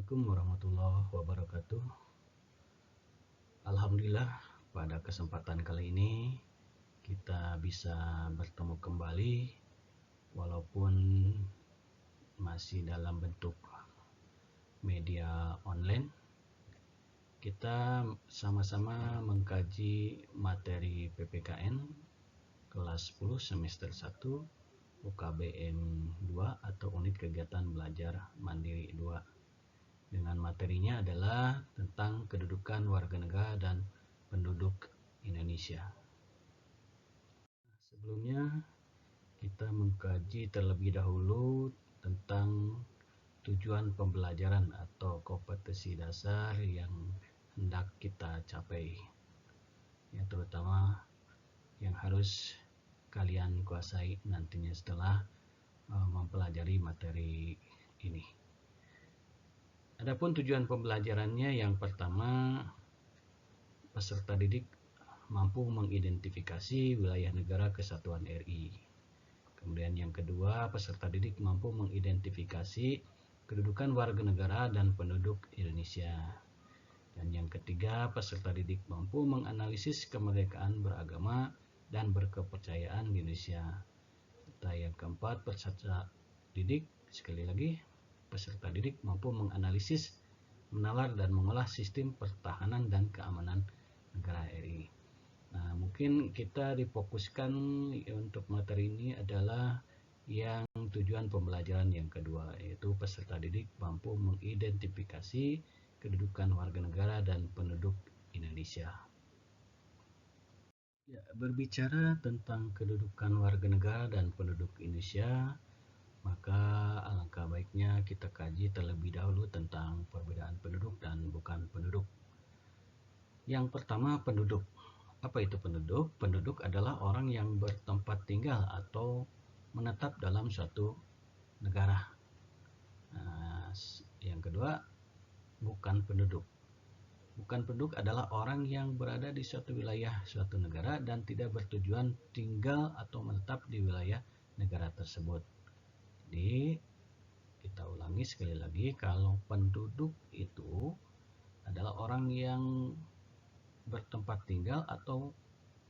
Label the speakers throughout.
Speaker 1: Assalamualaikum warahmatullahi wabarakatuh. Alhamdulillah, pada kesempatan kali ini kita bisa bertemu kembali walaupun masih dalam bentuk media online. Kita sama-sama mengkaji materi PPKN kelas 10 semester 1 UKBM 2 atau unit kegiatan belajar mandiri 2. Dengan materinya adalah tentang kedudukan warga negara dan penduduk Indonesia. Sebelumnya kita mengkaji terlebih dahulu tentang tujuan pembelajaran atau kompetensi dasar yang hendak kita capai, ya, terutama yang harus kalian kuasai nantinya setelah mempelajari materi ini. Adapun tujuan pembelajarannya, yang pertama, peserta didik mampu mengidentifikasi wilayah negara kesatuan RI. Kemudian yang kedua, peserta didik mampu mengidentifikasi kedudukan warga negara dan penduduk Indonesia. Dan yang ketiga, peserta didik mampu menganalisis kemerdekaan beragama dan berkepercayaan di Indonesia. Serta yang keempat, peserta didik, sekali lagi, peserta didik mampu menganalisis, menalar, dan mengolah sistem pertahanan dan keamanan negara RI. Nah, mungkin kita difokuskan untuk materi ini adalah yang tujuan pembelajaran yang kedua, yaitu peserta didik mampu mengidentifikasi kedudukan warga negara dan penduduk Indonesia. Ya, berbicara tentang kedudukan warga negara dan penduduk Indonesia, maka alangkah baiknya kita kaji terlebih dahulu tentang perbedaan penduduk dan bukan penduduk. Yang pertama, penduduk. Apa itu penduduk? Penduduk adalah orang yang bertempat tinggal atau menetap dalam suatu negara. Nah, yang kedua, bukan penduduk. Bukan penduduk adalah orang yang berada di suatu wilayah suatu negara dan tidak bertujuan tinggal atau menetap di wilayah negara tersebut. Jadi kita ulangi sekali lagi, kalau penduduk itu adalah orang yang bertempat tinggal atau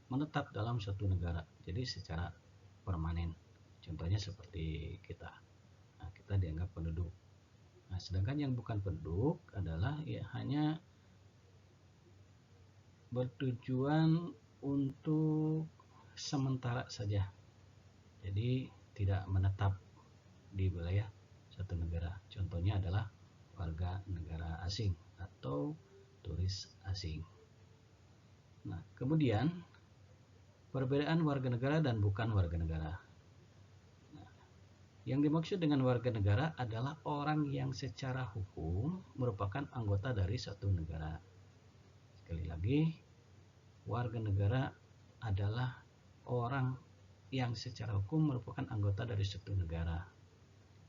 Speaker 1: menetap dalam suatu negara, jadi secara permanen. Contohnya seperti kita. Nah, kita dianggap penduduk. Nah, sedangkan yang bukan penduduk adalah ya hanya bertujuan untuk sementara saja. Jadi tidak menetap di wilayah satu negara. Contohnya adalah warga negara asing atau turis asing. Nah, kemudian perbedaan warga negara dan bukan warga negara. Nah, yang dimaksud dengan warga negara adalah orang yang secara hukum merupakan anggota dari suatu negara. Sekali lagi, warga negara adalah orang yang secara hukum merupakan anggota dari suatu negara.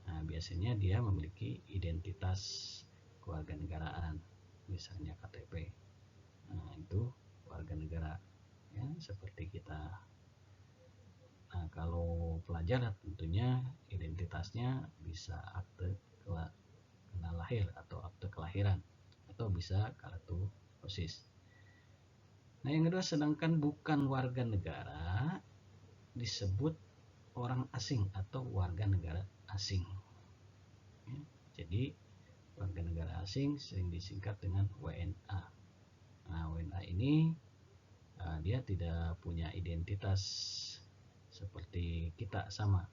Speaker 1: Nah, biasanya dia memiliki identitas kewarganegaraan, misalnya KTP. Nah, itu warga negara, ya, seperti kita. Nah, kalau pelajar tentunya identitasnya bisa akte lahir atau akte kelahiran, atau bisa kartu OSIS. Nah, yang kedua, sedangkan bukan warga negara disebut orang asing atau warga negara asing. Ya, jadi warga negara asing sering disingkat dengan WNA. Nah, WNA ini dia tidak punya identitas seperti kita sama.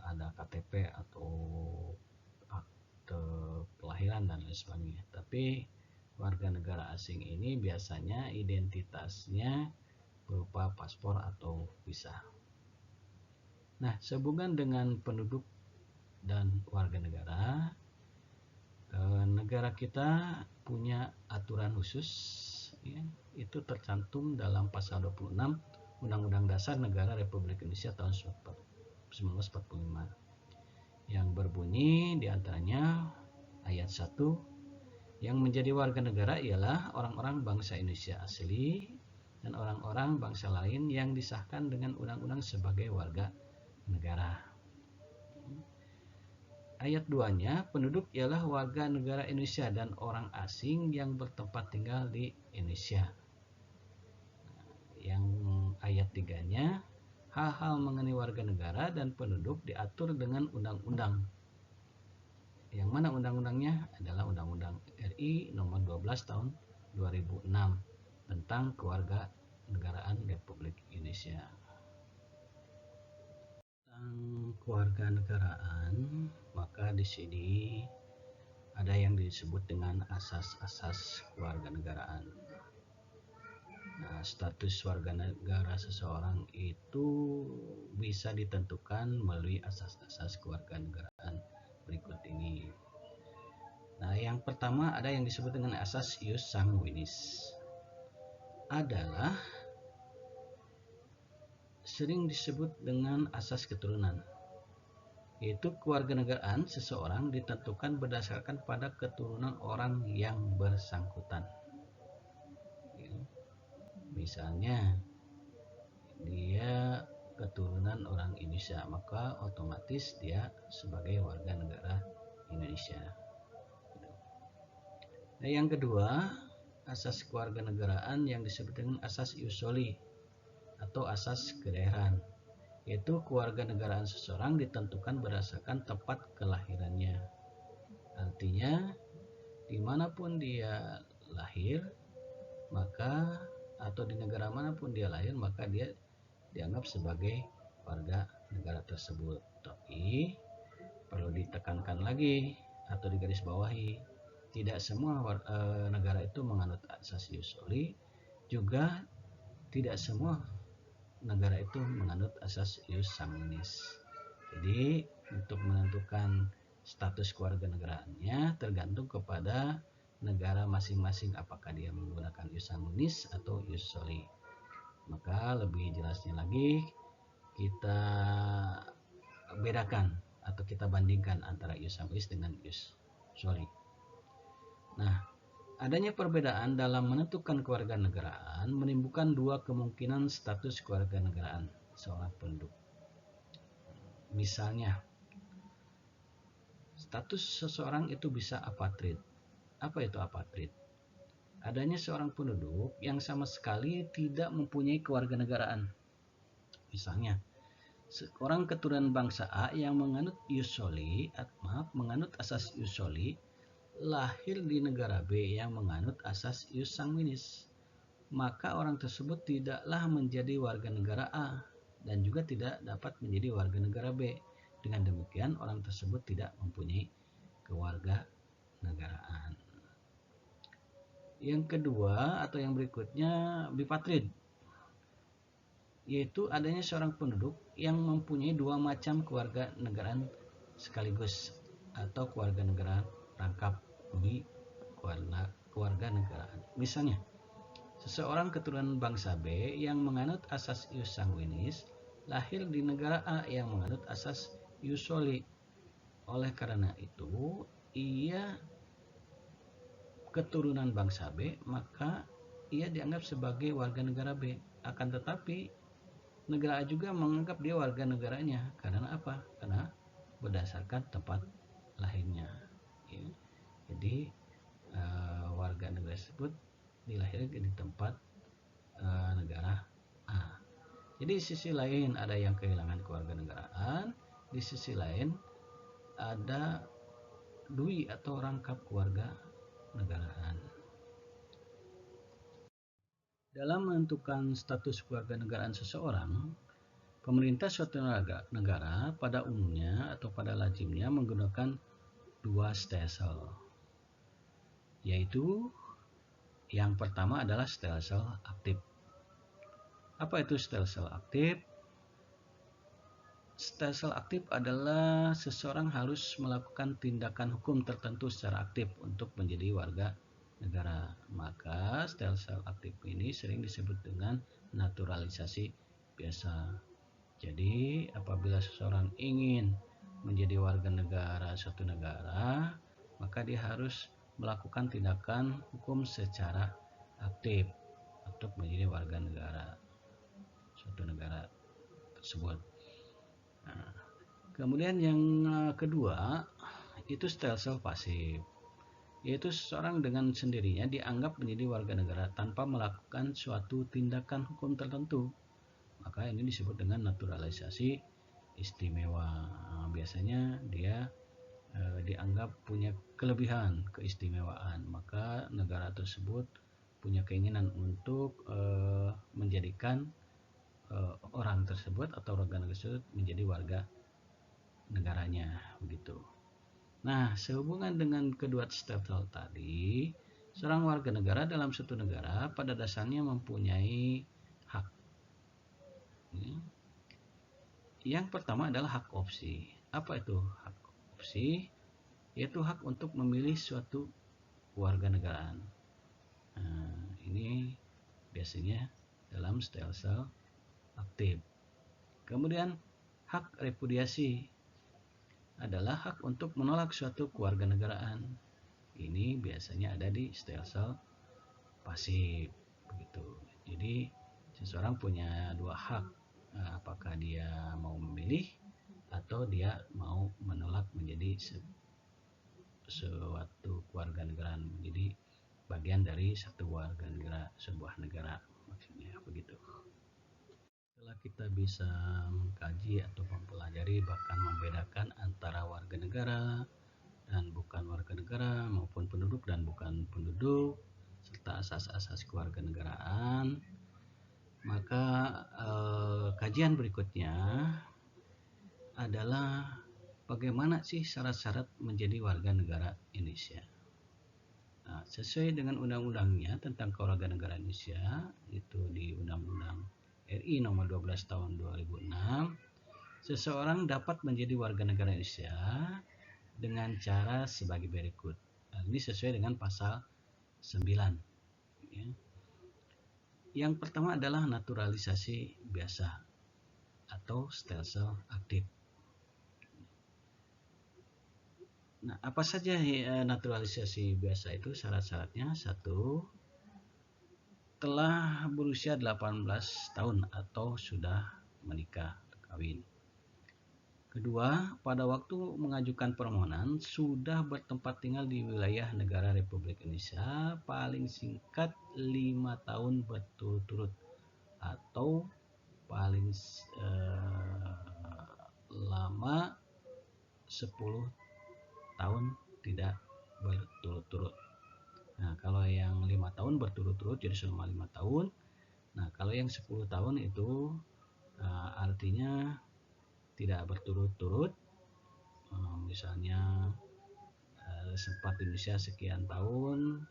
Speaker 1: Ada KTP atau akte kelahiran dan lain sebagainya. Tapi warga negara asing ini biasanya identitasnya berupa paspor atau visa. Nah, sehubungan dengan penduduk dan warga negara, negara kita punya aturan khusus, ya, itu tercantum dalam pasal 26 Undang-Undang Dasar Negara Republik Indonesia tahun 1945 yang berbunyi diantaranya ayat 1, yang menjadi warga negara ialah orang-orang bangsa Indonesia asli dan orang-orang bangsa lain yang disahkan dengan undang-undang sebagai warga negara. ayat 2-nya, penduduk ialah warga negara Indonesia dan orang asing yang bertempat tinggal di Indonesia. Yang ayat 3-nya, hal-hal mengenai warga negara dan penduduk diatur dengan undang-undang. Yang mana undang-undangnya adalah Undang-Undang RI nomor 12 tahun 2006 tentang kewarganegaraan Republik Indonesia. Tentang kewarganegaraan, maka di sini ada yang disebut dengan asas-asas kewarganegaraan. Nah, status warga negara seseorang itu bisa ditentukan melalui asas-asas kewarganegaraan berikut ini. Nah, yang pertama ada yang disebut dengan asas ius sanguinis. Adalah sering disebut dengan asas keturunan. Yaitu kewarganegaraan seseorang ditentukan berdasarkan pada keturunan orang yang bersangkutan. Misalnya dia keturunan orang Indonesia, maka otomatis dia sebagai warga negara Indonesia. Nah, yang kedua, asas kewarganegaraan yang disebut dengan asas ius soli atau asas kedaerahan, yaitu kewarganegaraan seseorang ditentukan berdasarkan tempat kelahirannya. Artinya, dimanapun dia lahir, maka atau di negara manapun dia lahir, maka dia dianggap sebagai warga negara tersebut. Tapi perlu ditekankan lagi atau digarisbawahi, tidak semua negara itu menganut asas ius soli, juga tidak semua negara itu menganut asas ius sanguinis. Jadi untuk menentukan status kewarganegaraannya tergantung kepada negara masing-masing, apakah dia menggunakan ius sanguinis atau ius soli. Maka lebih jelasnya lagi kita bedakan atau kita bandingkan antara ius sanguinis dengan ius soli. Nah, adanya perbedaan dalam menentukan kewarganegaraan menimbulkan dua kemungkinan status kewarganegaraan seorang penduduk. Misalnya, status seseorang itu bisa apatrid. Apa itu apatrid? Adanya seorang penduduk yang sama sekali tidak mempunyai kewarganegaraan. Misalnya, seorang keturunan bangsa A yang menganut asas ius soli lahir di negara B yang menganut asas ius sanguinis, maka orang tersebut tidaklah menjadi warga negara A dan juga tidak dapat menjadi warga negara B. Dengan demikian, orang tersebut tidak mempunyai kewarganegaraan. Yang kedua atau yang berikutnya bipatrid, yaitu adanya seorang penduduk yang mempunyai dua macam kewarganegaraan sekaligus atau kewarganegaraan rangkap di kewarganegaraan. Misalnya, seseorang keturunan bangsa B yang menganut asas ius sanguinis lahir di negara A yang menganut asas ius soli. Oleh karena itu, ia keturunan bangsa B, maka ia dianggap sebagai warga negara B. Akan tetapi, negara A juga menganggap dia warga negaranya. Karena apa? Karena berdasarkan tempat lahirnya. Jadi, warga negara tersebut dilahirkan di tempat negara A. Jadi di sisi lain ada yang kehilangan kewarganegaraan, di sisi lain ada dui atau rangkap kewarganegaraan. Dalam menentukan status kewarganegaraan seseorang, pemerintah suatu negara pada umumnya atau pada lazimnya menggunakan dua stelsel, yaitu yang pertama adalah stelsel aktif. Apa itu stelsel aktif? Stelsel aktif adalah seseorang harus melakukan tindakan hukum tertentu secara aktif untuk menjadi warga negara. Maka stelsel aktif ini sering disebut dengan naturalisasi biasa. Jadi apabila seseorang ingin menjadi warga negara suatu negara, maka dia harus melakukan tindakan hukum secara aktif untuk menjadi warga negara suatu negara tersebut. Nah, kemudian yang kedua, itu stelsel pasif, yaitu seseorang dengan sendirinya dianggap menjadi warga negara tanpa melakukan suatu tindakan hukum tertentu. Maka ini disebut dengan naturalisasi istimewa. Biasanya dia dianggap punya kelebihan, keistimewaan, maka negara tersebut punya keinginan untuk menjadikan orang tersebut atau warga negara tersebut menjadi warga negaranya, begitu. Nah, sehubungan dengan kedua stelsel tadi, seorang warga negara dalam suatu negara pada dasarnya mempunyai hak. Yang pertama adalah hak opsi. Apa itu hak opsi? Yaitu hak untuk memilih suatu warga negaraan. Nah, ini biasanya dalam stelsel aktif. Kemudian hak repudiasi adalah hak untuk menolak suatu kewarganegaraan. Ini biasanya ada di stelsel pasif, begitu. Jadi seseorang punya dua hak, apakah dia mau memilih atau dia mau menolak menjadi suatu kewarganegaraan, menjadi bagian dari satu warga negara sebuah negara, maksudnya begitu. Setelah kita bisa mengkaji atau mempelajari bahkan membedakan antara warga negara dan bukan warga negara maupun penduduk dan bukan penduduk serta asas-asas kewarganegaraan, maka kajian berikutnya adalah bagaimana sih syarat-syarat menjadi warga negara Indonesia. Nah, sesuai dengan undang-undangnya tentang kewarganegaraan Indonesia, itu di Undang-Undang RI nomor 12 tahun 2006, seseorang dapat menjadi warga negara Indonesia dengan cara sebagai berikut. Nah, ini sesuai dengan pasal 9. Ya. Yang pertama adalah naturalisasi biasa atau stelsel aktif. Nah, apa saja naturalisasi biasa itu? Syarat-syaratnya: satu, telah berusia 18 tahun atau sudah menikah kawin. Kedua, pada waktu mengajukan permohonan sudah bertempat tinggal di wilayah negara Republik Indonesia paling singkat 5 tahun berturut-turut atau paling lama 10 tahun tidak berturut-turut. Nah, kalau yang 5 tahun berturut-turut jadi selama 5 tahun. Nah, kalau yang 10 tahun itu artinya tidak berturut-turut. Misalnya sempat di Indonesia sekian tahun,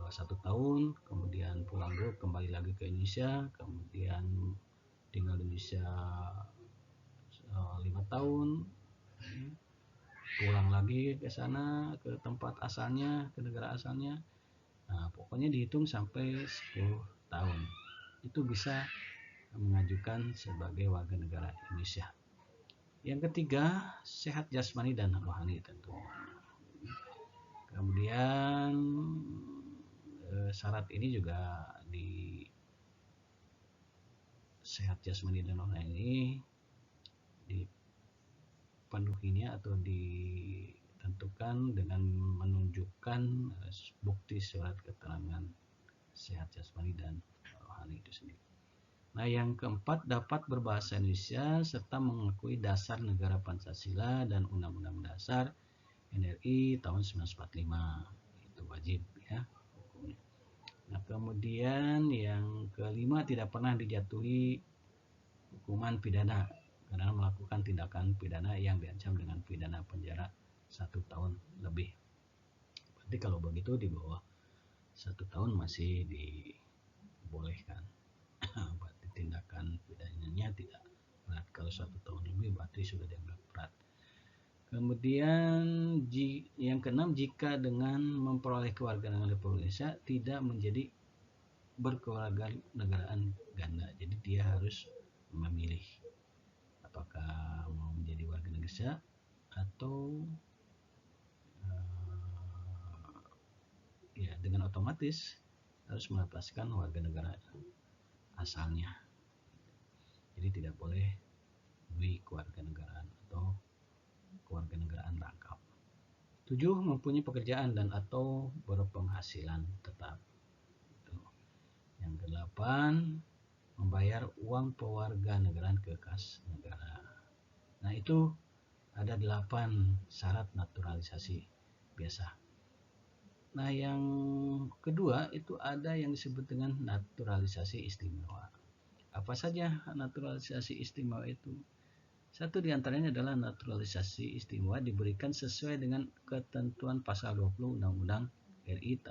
Speaker 1: 1 tahun, kemudian pulang dulu kembali lagi ke Indonesia, kemudian tinggal di Indonesia 5 tahun, pulang lagi ke sana, ke tempat asalnya, ke negara asalnya. Nah, pokoknya dihitung sampai 10 tahun. Itu bisa mengajukan sebagai warga negara Indonesia. Yang ketiga, sehat jasmani dan rohani tentunya. Kemudian syarat ini juga di sehat jasmani dan rohani ini dipenuhinya atau ditentukan dengan menunjukkan bukti surat keterangan sehat jasmani dan rohani itu sendiri. Nah, yang keempat, dapat berbahasa Indonesia serta mengakui dasar negara Pancasila dan Undang-Undang Dasar NRI tahun 1945. Itu wajib ya hukumnya. Nah, kemudian yang kelima, tidak pernah dijatuhi hukuman pidana karena melakukan tindakan pidana yang diancam dengan pidana penjara 1 tahun lebih. Berarti kalau begitu di bawah 1 tahun masih dibolehkan. Berarti tindakan pidananya tidak berat. Kalau 1 tahun lebih berarti sudah dianggap berat. Kemudian yang keenam, jika dengan memperoleh kewarganegaraan Republik Indonesia tidak menjadi berkewarganegaraan ganda. Jadi dia harus memilih apakah mau menjadi warga negara Indonesia atau ya dengan otomatis harus melepaskan warga negara asalnya. Jadi tidak boleh kewarganegaraan atau kewarganegaraan rangkap. 7. Mempunyai pekerjaan dan atau berpenghasilan tetap. Yang ke-8, membayar uang pewarganegaraan ke kas negara. Nah, itu ada 8 syarat naturalisasi biasa. Nah, yang kedua itu ada yang disebut dengan naturalisasi istimewa. Apa saja naturalisasi istimewa itu? Satu di antaranya adalah naturalisasi istimewa diberikan sesuai dengan ketentuan pasal 20 Undang-Undang RI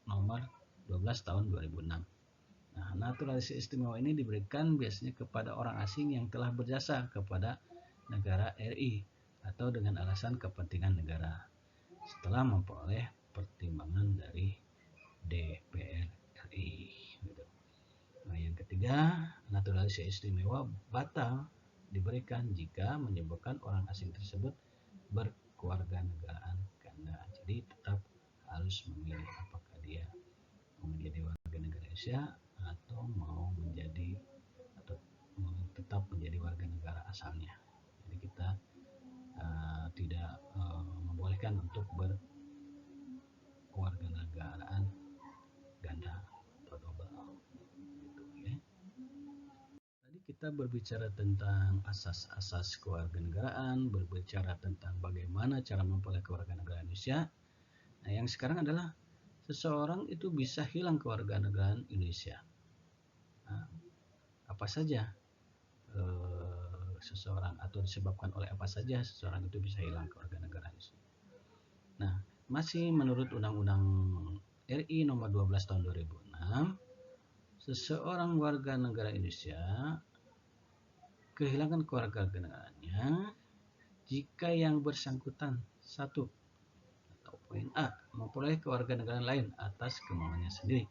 Speaker 1: nomor 12 tahun 2006. Nah, naturalisasi istimewa ini diberikan biasanya kepada orang asing yang telah berjasa kepada negara RI atau dengan alasan kepentingan negara setelah memperoleh pertimbangan dari DPR RI. Nah, yang ketiga, naturalisasi istimewa batal diberikan jika menyebabkan orang asing tersebut berkewarganegaraan ganda. Jadi tetap harus memilih apakah dia mau menjadi warga negara Indonesia atau mau menjadi atau tetap menjadi warga negara asalnya. Jadi kita tidak membolehkan untuk berkewarganegaraan ganda atau double. Kita berbicara tentang asas-asas kewarganegaraan, berbicara tentang bagaimana cara memperoleh kewarganegaraan Indonesia. Nah, yang sekarang adalah seseorang itu bisa hilang kewarganegaraan Indonesia. Nah, apa saja seseorang atau disebabkan oleh apa saja seseorang itu bisa hilang kewarganegaraan Indonesia. Nah, masih menurut Undang-Undang RI nomor 12 tahun 2006, seseorang warga negara Indonesia kehilangan kewarganegaraannya jika yang bersangkutan satu atau poin A memperoleh kewarganegaraan lain atas kemauannya sendiri.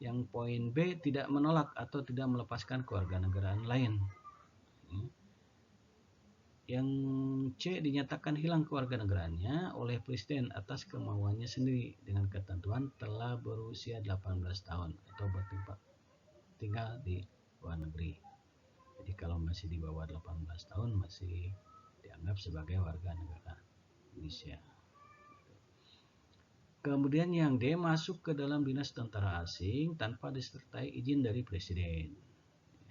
Speaker 1: Yang poin B tidak menolak atau tidak melepaskan kewarganegaraan lain. Yang C dinyatakan hilang kewarganegaraannya oleh presiden atas kemauannya sendiri dengan ketentuan telah berusia 18 tahun atau bertempat tinggal di luar negeri. Jadi kalau masih di bawah 18 tahun masih dianggap sebagai warga negara Indonesia. Kemudian yang D masuk ke dalam dinas tentara asing tanpa disertai izin dari presiden.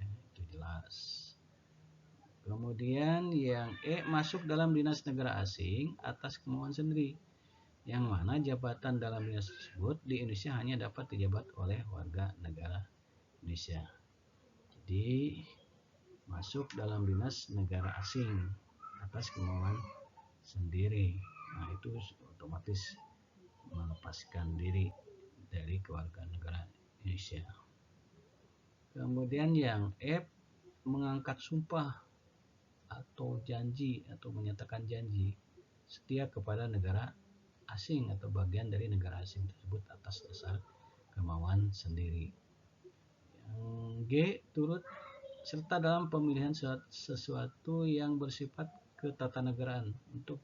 Speaker 1: Ya, itu jelas. Kemudian yang E masuk dalam dinas negara asing atas kemauan sendiri. Yang mana jabatan dalam dinas tersebut di Indonesia hanya dapat dijabat oleh warga negara Indonesia. Jadi masuk dalam dinas negara asing atas kemauan sendiri. Nah, itu otomatis melepaskan diri dari kewarganegaraan Indonesia. Kemudian yang F mengangkat sumpah atau janji atau menyatakan janji setia kepada negara asing atau bagian dari negara asing tersebut atas dasar kemauan sendiri. Yang G turut serta dalam pemilihan sesuatu yang bersifat ketatanegaraan untuk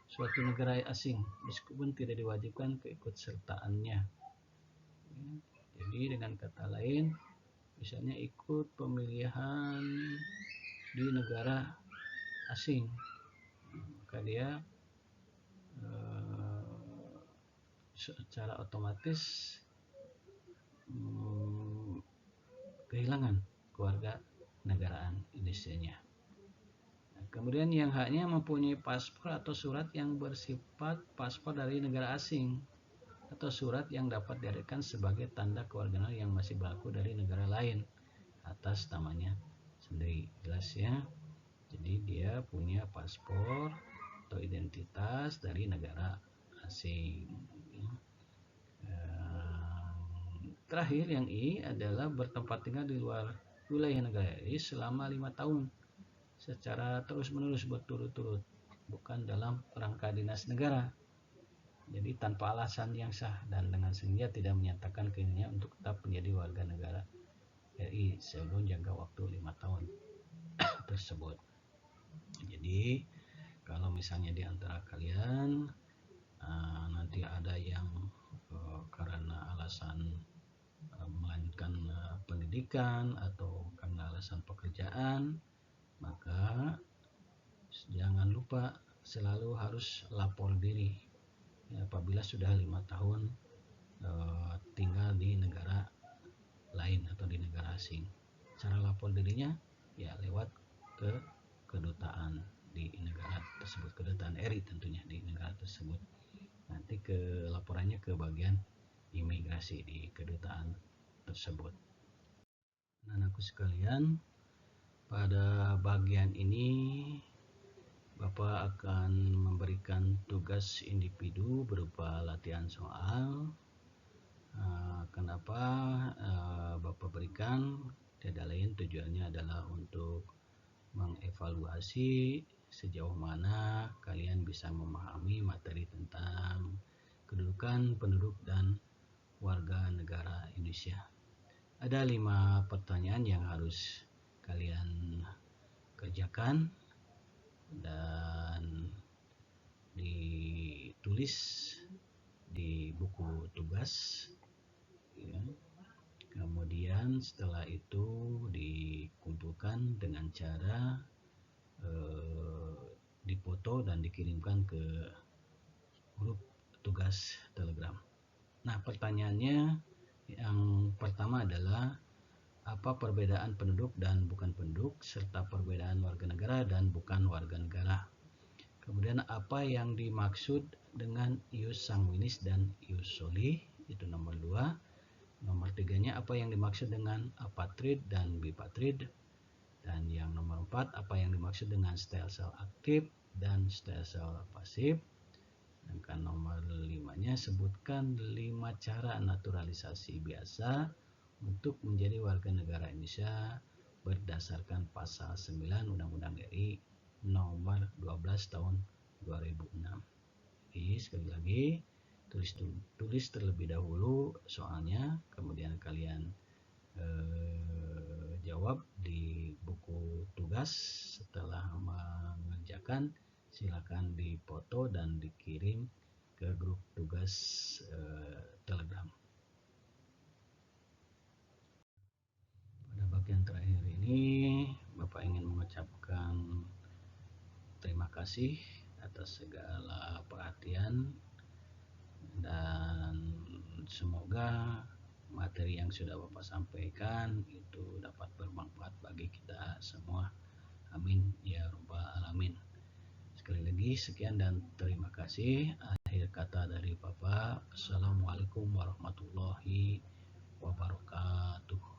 Speaker 1: suatu negara asing meskipun tidak diwajibkan keikutsertaannya. Jadi dengan kata lain, misalnya ikut pemilihan di negara asing, maka dia secara otomatis kehilangan kewarganegaraan Indonesia-nya. Nah, kemudian yang haknya mempunyai paspor atau surat yang bersifat paspor dari negara asing atau surat yang dapat diartikan sebagai tanda kewarganegaraan yang masih berlaku dari negara lain atas namanya sendiri. Jelas ya. Jadi dia punya paspor atau identitas dari negara asing. Terakhir yang I adalah bertempat tinggal di luar wilayah negara RI selama 5 tahun secara terus-menerus berturut-turut, bukan dalam rangka dinas negara. Jadi tanpa alasan yang sah dan dengan sengaja tidak menyatakan keinginannya untuk tetap menjadi warga negara RI sebelum jangka waktu 5 tahun tersebut. Jadi kalau misalnya di antara kalian nanti ada yang karena alasan melanjutkan pendidikan atau karena alasan pekerjaan, maka Jangan lupa selalu harus lapor diri ya, apabila sudah 5 tahun tinggal di negara lain atau di negara asing. Cara lapor dirinya ya lewat ke kedutaan di negara tersebut, kedutaan RI tentunya di negara tersebut. Nanti ke laporannya ke bagian imigrasi di kedutaan tersebut. Anak-anakku sekalian, pada bagian ini Bapak akan memberikan tugas individu berupa latihan soal. Kenapa Bapak berikan? Tidak lain tujuannya adalah untuk mengevaluasi sejauh mana kalian bisa memahami materi tentang kedudukan penduduk dan warga negara Indonesia. Ada 5 pertanyaan yang harus kalian kerjakan dan ditulis di buku tugas ya. Kemudian setelah itu dikumpulkan dengan cara dipoto dan dikirimkan ke grup tugas Telegram. Nah, pertanyaannya yang pertama adalah apa perbedaan penduduk dan bukan penduduk serta perbedaan warga negara dan bukan warga negara. Kemudian apa yang dimaksud dengan ius sanguinis dan ius soli, itu nomor 2. Nomor 3-nya apa yang dimaksud dengan apatrid dan bipatrid. Dan yang nomor 4, apa yang dimaksud dengan stem cell aktif dan stem cell pasif. Sedangkan nomor 5-nya sebutkan 5 cara naturalisasi biasa untuk menjadi warga negara Indonesia berdasarkan pasal 9 Undang-Undang RI nomor 12 tahun 2006. Jadi sekali lagi tulis terlebih dahulu soalnya, kemudian kalian jawab di buku tugas. Setelah mengerjakan silakan dipoto dan dikirim ke grup tugas Telegram. Pada bagian terakhir ini Bapak ingin mengucapkan terima kasih atas segala perhatian dan semoga materi yang sudah Bapak sampaikan itu dapat bermanfaat bagi kita semua. Amin ya rabbal alamin. Sekali lagi sekian dan terima kasih. Akhir kata dari Bapak, Assalamualaikum warahmatullahi wabarakatuh.